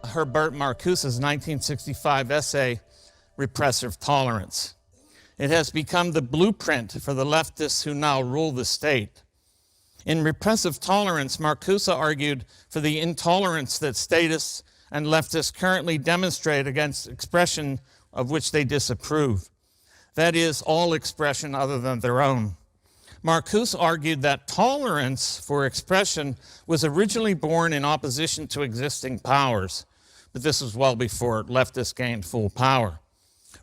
Herbert Marcuse's 1965 essay, Repressive Tolerance. It has become the blueprint for the leftists who now rule the state. In Repressive Tolerance, Marcuse argued for the intolerance that statists and leftists currently demonstrate against expression of which they disapprove. That is, all expression other than their own. Marcuse argued that tolerance for expression was originally born in opposition to existing powers, but this was well before leftists gained full power.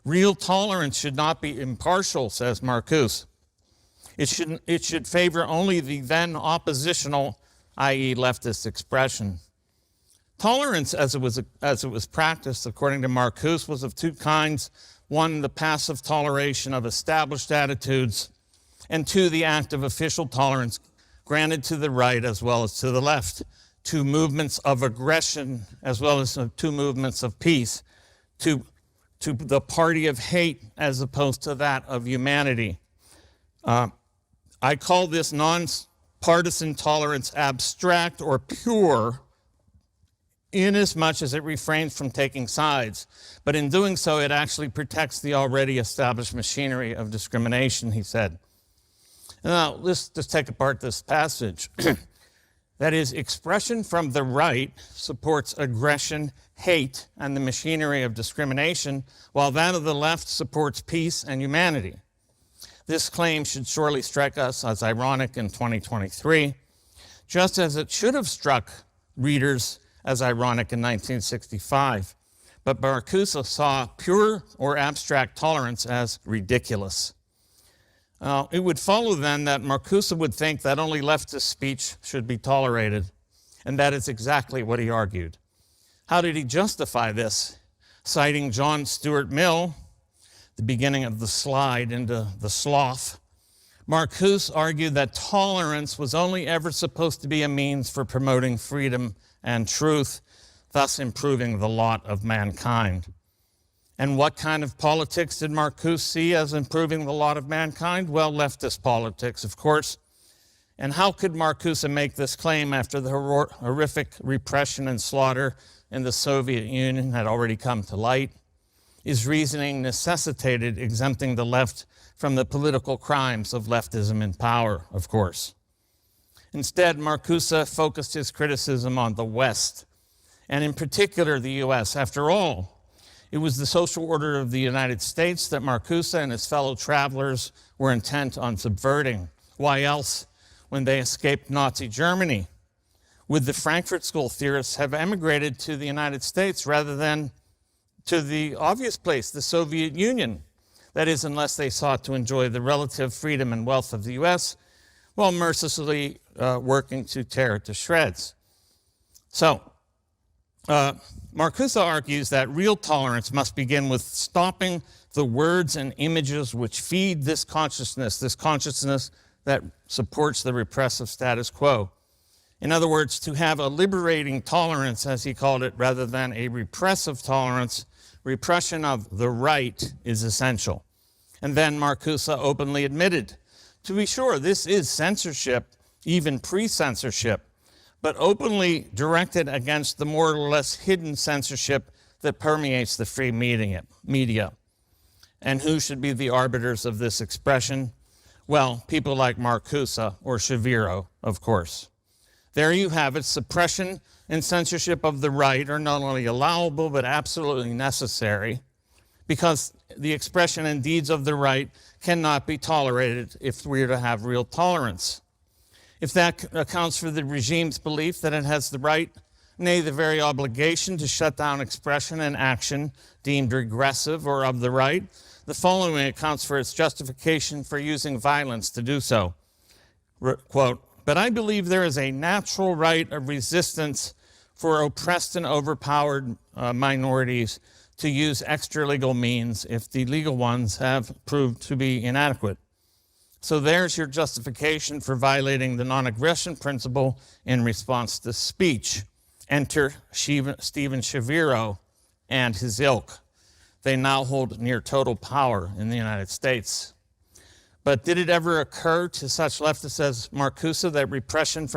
Real tolerance should not be impartial, says Marcuse. It should favor only the then oppositional, i.e. leftist expression. Tolerance, as it was practiced, according to Marcuse, was of two kinds. One, the passive toleration of established attitudes, and two, the active official tolerance granted to the right as well as to the left. Two movements of aggression as well as two movements of peace. To the party of hate as opposed to that of humanity. I call this nonpartisan tolerance abstract or pure, inasmuch as it refrains from taking sides. But in doing so, it actually protects the already established machinery of discrimination, he said. Now, let's just take apart this passage. That is, expression from the right supports aggression, hate, and the machinery of discrimination, while that of the left supports peace and humanity. This claim should surely strike us as ironic in 2023, just as it should have struck readers as ironic in 1965. But Marcuse saw pure or abstract tolerance as ridiculous. It would follow then that Marcuse would think that only leftist speech should be tolerated, and that is exactly what he argued. How did he justify this? Citing John Stuart Mill, the beginning of the slide into the sloth, Marcuse argued that tolerance was only ever supposed to be a means for promoting freedom and truth, thus improving the lot of mankind. And what kind of politics did Marcuse see as improving the lot of mankind? Well, leftist politics, of course. And how could Marcuse make this claim after the horrific repression and slaughter in the Soviet Union had already come to light? His reasoning necessitated exempting the left from the political crimes of leftism in power, of course. Instead, Marcuse focused his criticism on the West, and in particular the US. After all, it was the social order of the United States that Marcuse and his fellow travelers were intent on subverting. Why else, when they escaped Nazi Germany, would the Frankfurt School theorists have emigrated to the United States rather than to the obvious place, the Soviet Union? That is, unless they sought to enjoy the relative freedom and wealth of the US, while mercilessly working to tear it to shreds. So, Marcuse argues that real tolerance must begin with stopping the words and images which feed this consciousness that supports the repressive status quo. In other words, to have a liberating tolerance, as he called it, rather than a repressive tolerance, repression of the right is essential. And then Marcuse openly admitted, to be sure, this is censorship, even pre-censorship, but openly directed against the more or less hidden censorship that permeates the free media. And who should be the arbiters of this expression? Well, people like Marcuse or Shaviro, of course. There you have it. Suppression and censorship of the right are not only allowable, but absolutely necessary, because the expression and deeds of the right cannot be tolerated if we're to have real tolerance. If that accounts for the regime's belief that it has the right, nay, the very obligation to shut down expression and action deemed regressive or of the right, the following accounts for its justification for using violence to do so. Quote, but I believe there is a natural right of resistance for oppressed and overpowered minorities to use extra-legal means if the legal ones have proved to be inadequate. So there's your justification for violating the non-aggression principle in response to speech. Enter Stephen Shaviro and his ilk. They now hold near total power in the United States. But did it ever occur to such leftists as Marcuse that repression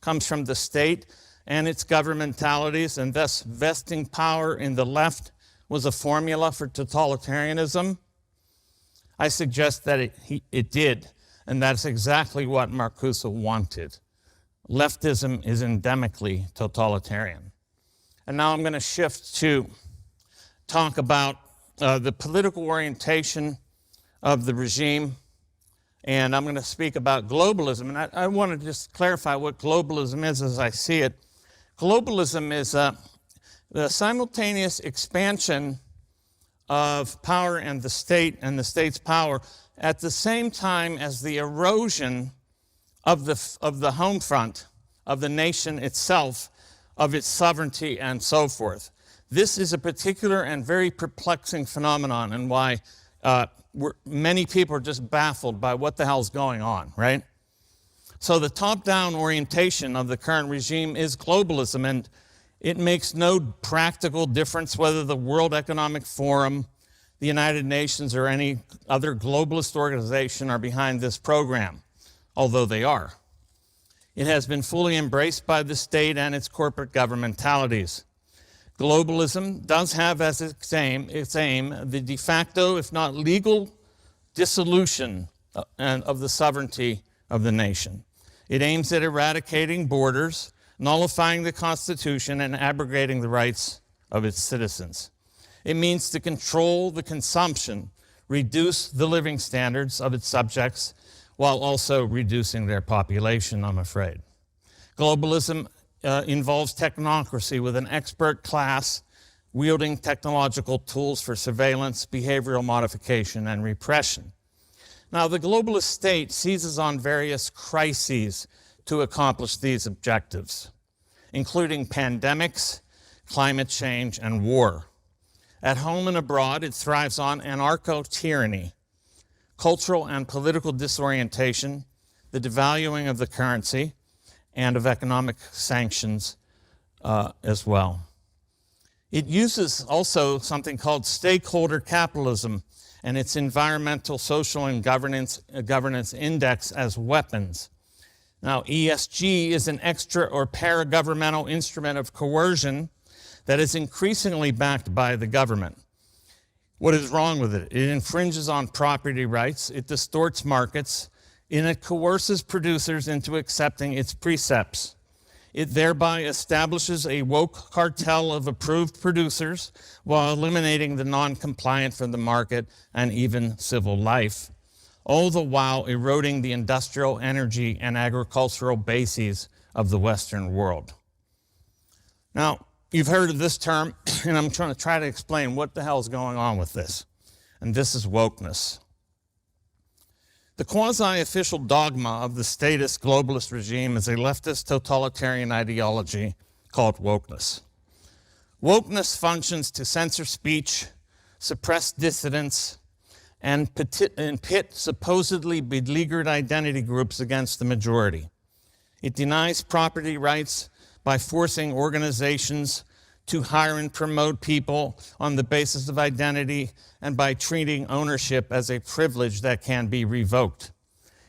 comes from the state and its governmentalities, and thus vesting power in the left was a formula for totalitarianism? I suggest that it did, and that's exactly what Marcuse wanted. Leftism is endemically totalitarian. And now I'm going to shift to talk about the political orientation of the regime, and I'm going to speak about globalism. And I want to just clarify what globalism is as I see it. Globalism is the simultaneous expansion of power and the state's power at the same time as the erosion of the home front, of the nation itself, of its sovereignty and so forth. This is a particular and very perplexing phenomenon, and why many people are just baffled by what the hell's going on, right? So the top-down orientation of the current regime is globalism, and it makes no practical difference whether the World Economic Forum, the United Nations, or any other globalist organization are behind this program, although they are. It has been fully embraced by the state and its corporate governmentalities. Globalism does have as its aim the de facto, if not legal, dissolution of the sovereignty of the nation. It aims at eradicating borders, nullifying the Constitution, and abrogating the rights of its citizens. It means to control the consumption, reduce the living standards of its subjects, while also reducing their population, I'm afraid. Globalism involves technocracy with an expert class wielding technological tools for surveillance, behavioral modification, and repression. Now, the globalist state seizes on various crises to accomplish these objectives, including pandemics, climate change, and war. At home and abroad, it thrives on anarcho-tyranny, cultural and political disorientation, the devaluing of the currency, and of economic sanctions as well. It uses also something called stakeholder capitalism and its environmental, social, and governance index as weapons. Now, ESG is an extra or paragovernmental instrument of coercion that is increasingly backed by the government. What is wrong with it? It infringes on property rights, it distorts markets, and it coerces producers into accepting its precepts. It thereby establishes a woke cartel of approved producers while eliminating the non-compliant from the market and even civil life, all the while eroding the industrial, energy, and agricultural bases of the Western world. Now, you've heard of this term, and I'm trying to explain what the hell is going on with this. And this is wokeness. The quasi-official dogma of the statist globalist regime is a leftist totalitarian ideology called wokeness. Wokeness functions to censor speech, suppress dissidents, and pit supposedly beleaguered identity groups against the majority. It denies property rights by forcing organizations to hire and promote people on the basis of identity and by treating ownership as a privilege that can be revoked.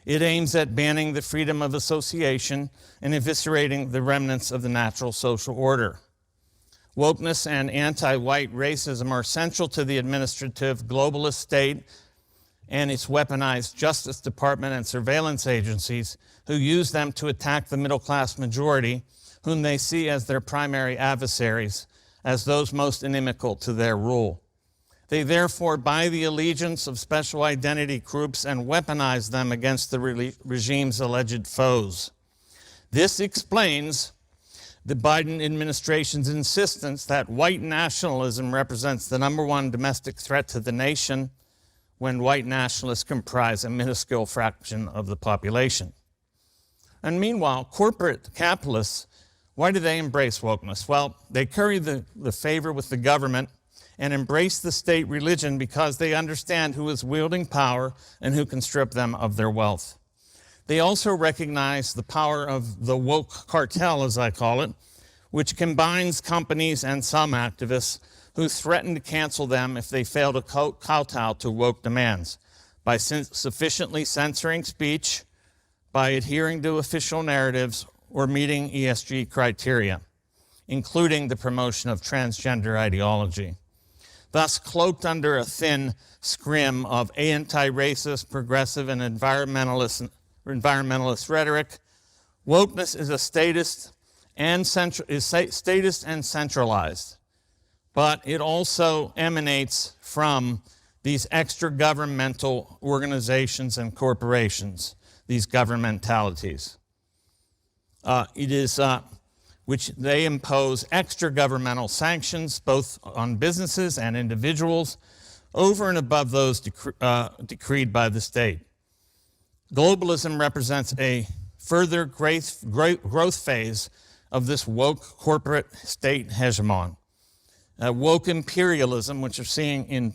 It aims at banning the freedom of association and eviscerating the remnants of the natural social order. Wokeness and anti-white racism are central to the administrative globalist state and its weaponized Justice Department and surveillance agencies who use them to attack the middle-class majority, whom they see as their primary adversaries, as those most inimical to their rule. They therefore buy the allegiance of special identity groups and weaponize them against the regime's alleged foes. This explains the Biden administration's insistence that white nationalism represents the #1 domestic threat to the nation when white nationalists comprise a minuscule fraction of the population. And meanwhile, corporate capitalists, why do they embrace wokeness? Well, they curry the favor with the government and embrace the state religion because they understand who is wielding power and who can strip them of their wealth. They also recognize the power of the woke cartel, as I call it, which combines companies and some activists who threaten to cancel them if they fail to kowtow to woke demands by sufficiently censoring speech, by adhering to official narratives, or meeting ESG criteria, including the promotion of transgender ideology. Thus, cloaked under a thin scrim of anti-racist, progressive, and environmentalist rhetoric, wokeness is a statist and centralized, but it also emanates from these extra-governmental organizations and corporations, these governmentalities. Which they impose extra-governmental sanctions, both on businesses and individuals, over and above those decreed by the state. Globalism represents a further growth phase of this woke corporate state hegemon. Woke imperialism, which we're seeing in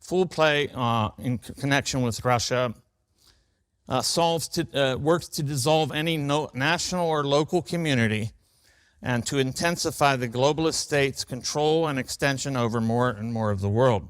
full play in connection with Russia, works to dissolve any national or local community and to intensify the globalist state's control and extension over more and more of the world.